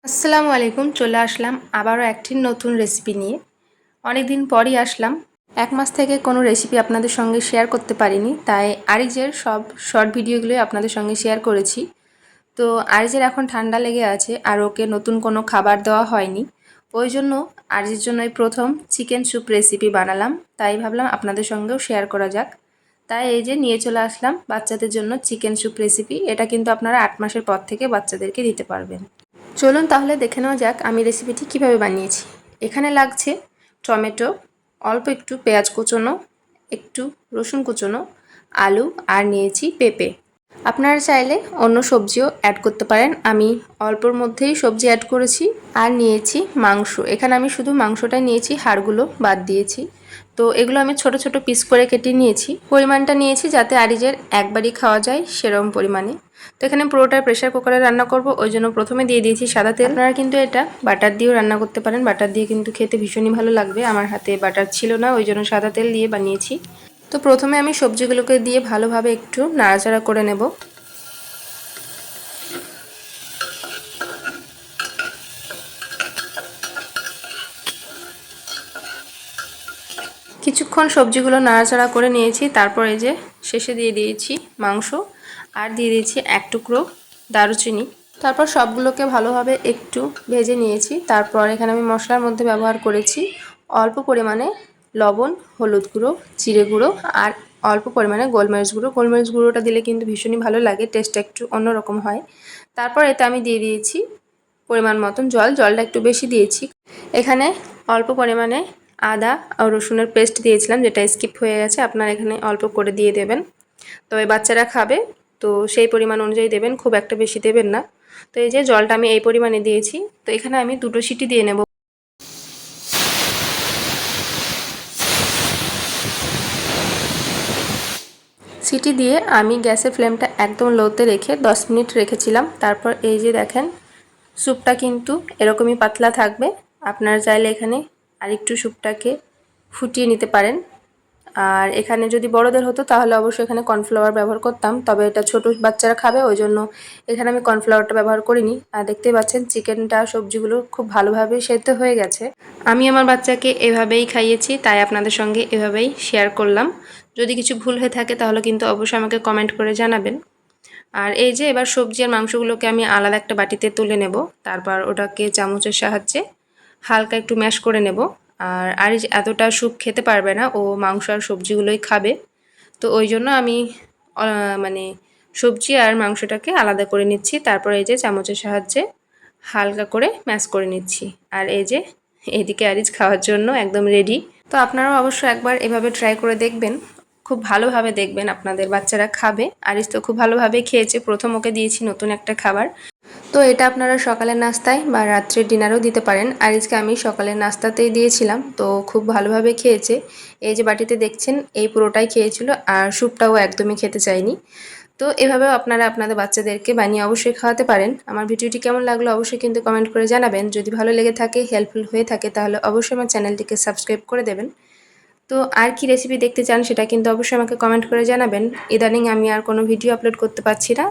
আসসালামু আলাইকুম। চলে আসলাম আবারও একটি নতুন রেসিপি নিয়ে। অনেক দিন পরই আসলাম। 1 মাস থেকে কোনো রেসিপি আপনাদের সঙ্গে শেয়ার করতে পারিনি, তাই আরিজের সব শর্ট ভিডিওগুলোই আপনাদের সঙ্গে শেয়ার করেছি। তো আরিজের এখন ঠান্ডা লেগে আছে আর ওকে নতুন কোনো খাবার দেওয়া হয়নি, ওই জন্য আরিজের জন্য এই প্রথম চিকেন স্যুপ রেসিপি বানালাম। তাই ভাবলাম আপনাদের সঙ্গেও শেয়ার করা যাক। তাই এই যে নিয়ে চলে আসলাম বাচ্চাদের জন্য চিকেন স্যুপ রেসিপি। এটা কিন্তু আপনারা 8 মাসের পর থেকে বাচ্চাদেরকে দিতে পারবেন। চলুন তাহলে দেখে নেওয়া যাক আমি রেসিপিটি কিভাবে বানিয়েছি। এখানে লাগছে টমেটো, অল্প একটু পেঁয়াজ কুচোনো, একটু রসুন কুচোনো, আলু আর নিয়েছি পেঁপে। আপনারা চাইলে অন্য সবজিও অ্যাড করতে পারেন। আমি অল্পর মধ্যেই সবজি অ্যাড করেছি। আর নিয়েছি মাংস। এখানে আমি শুধু মাংসটাই নিয়েছি, হাড়গুলো বাদ দিয়েছি। তো এগুলো আমি ছোট ছোট পিস করে কেটে নিয়েছি। পরিমাণটা নিয়েছি যাতে আরিজের একবারই খাওয়া যায় সেরকম পরিমাণে। তো এখানে পুরোটা প্রেসার কুকারে রান্না করব, ওই জন্য প্রথমে দিয়ে দিয়েছি সাদা তেল। আপনারা কিন্তু এটা বাটার দিয়েও রান্না করতে পারেন, বাটার দিয়ে কিন্তু খেতে ভীষণই ভালো লাগবে। আমার হাতে বাটার ছিল না, ওই জন্য সাদা তেল দিয়ে বানিয়েছি। তো প্রথমে আমি সবজিগুলোকে দিয়ে ভালোভাবে একটু নাড়াচাড়া করে নেব। কিছুক্ষণ সবজিগুলো নাড়াচাড়া করে নিয়েছি। তারপর এই যে শেষে দিয়ে দিয়েছি মাংস আর দিয়ে দিয়েছি এক টুকরো দারুচিনি। তারপর সবগুলোকে ভালোভাবে একটু ভেজে নিয়েছি। তারপর এখানে আমি মশলার মধ্যে ব্যবহার করেছি অল্প পরিমাণে লবণ, হলুদ গুঁড়ো, জিরে গুঁড়ো আর অল্প পরিমাণে গোলমরিচ গুঁড়ো। গোলমরিচ গুঁড়োটা দিলে কিন্তু ভীষণই ভালো লাগে, টেস্টটা একটু অন্যরকম হয়। তারপর এতে আমি দিয়ে দিয়েছি পরিমাণ মতন জল, জলটা একটু বেশি দিয়েছি। এখানে অল্প পরিমাণে আদা আর রসুনের পেস্ট দিয়েছিলাম, যেটা স্কিপ হয়ে গেছে। আপনারা এখানে অল্প করে দিয়ে দেবেন, তবে বাচ্চারা খাবে তো সেই পরিমাণ অনুযায়ী দেবেন, খুব একটা বেশি দেবেন না। তো এই যে জলটা আমি এই পরিমাণে দিয়েছি। তো এখানে আমি 2টো সিটি দিয়ে নেব। সিটি দিয়ে আমি গ্যাসের ফ্লেমটা একদম লোতে রেখে 10 মিনিট রেখেছিলাম। তারপর এই যে দেখেন স্যুপটা কিন্তু এরকমই পাতলা থাকবে। আপনারা চাইলে এখানে আরেকটু স্যুপটাকে ফুটিয়ে নিতে পারেন। আর এখানে যদি বড়দের হতো তাহলে অবশ্যই এখানে কর্নফ্লাওয়ার ব্যবহার করতাম, তবে এটা ছোট বাচ্চারা খাবে ওই জন্য এখানে আমি কর্নফ্লাওয়ারটা ব্যবহার করিনি। আর দেখতেই পাচ্ছেন চিকেনটা সবজিগুলো খুব ভালোভাবে সেদ্ধ হয়ে গেছে। আমি আমার বাচ্চাকে এভাবেই খাইয়েছি, তাই আপনাদের সঙ্গে এভাবেই শেয়ার করলাম। যদি কিছু ভুল হয়ে থাকে তাহলে কিন্তু অবশ্যই আমাকে কমেন্ট করে জানাবেন। আর এই যে এবার সবজি আর মাংসগুলোকে আমি আলাদা একটা বাটিতে তুলে নেব। তারপর ওটাকে চামচের সাহায্যে হালকা একটু ম্যাশ করে নেব। আর আরিজ এতটা স্যুপ খেতে পারবে না, ও মাংস আর সবজিগুলোই খাবে। তো ওই জন্য আমি মানে সবজি আর মাংসটাকে আলাদা করে নিচ্ছি। তারপর এই যে চামচের সাহায্যে হালকা করে ম্যাশ করে নিচ্ছি। আর এই যে এদিকে আরিজ খাওয়ার জন্য একদম রেডি। তো আপনারাও অবশ্যই একবার এভাবে ট্রাই করে দেখবেন, খুব ভালোভাবে দেখবেন আপনাদের বাচ্চারা খাবে। আরিজ তো খুব ভালোভাবে খেয়েছে, প্রথম ওকে দিয়েছি নতুন একটা খাবার। তো এটা আপনারা সকালের নাস্তায় বা রাত্রের ডিনারেও দিতে পারেন। আরিজকে আমি সকালের নাস্তাতেই দিয়েছিলাম, তো খুব ভালোভাবে খেয়েছে। এই যে বাটিতে দেখছেন এই পুরোটাই খেয়েছিল, আর স্যুপটাও একদমই খেতে চায়নি। তো এভাবেও আপনারা আপনাদের বাচ্চাদেরকে বানিয়ে অবশ্যই খাওয়াতে পারেন। আমার ভিডিওটি কেমন লাগলো অবশ্যই কিন্তু কমেন্ট করে জানাবেন। যদি ভালো লেগে থাকে, হেল্পফুল হয়ে থাকে, তাহলে অবশ্যই আমার চ্যানেলটিকে সাবস্ক্রাইব করে দেবেন। তো আর কি রেসিপি দেখতে চান সেটা কিন্তু অবশ্যই আমাকে কমেন্ট করে জানাবেন। ইদানিং আমি আর কোনো ভিডিও আপলোড করতে পারছি না।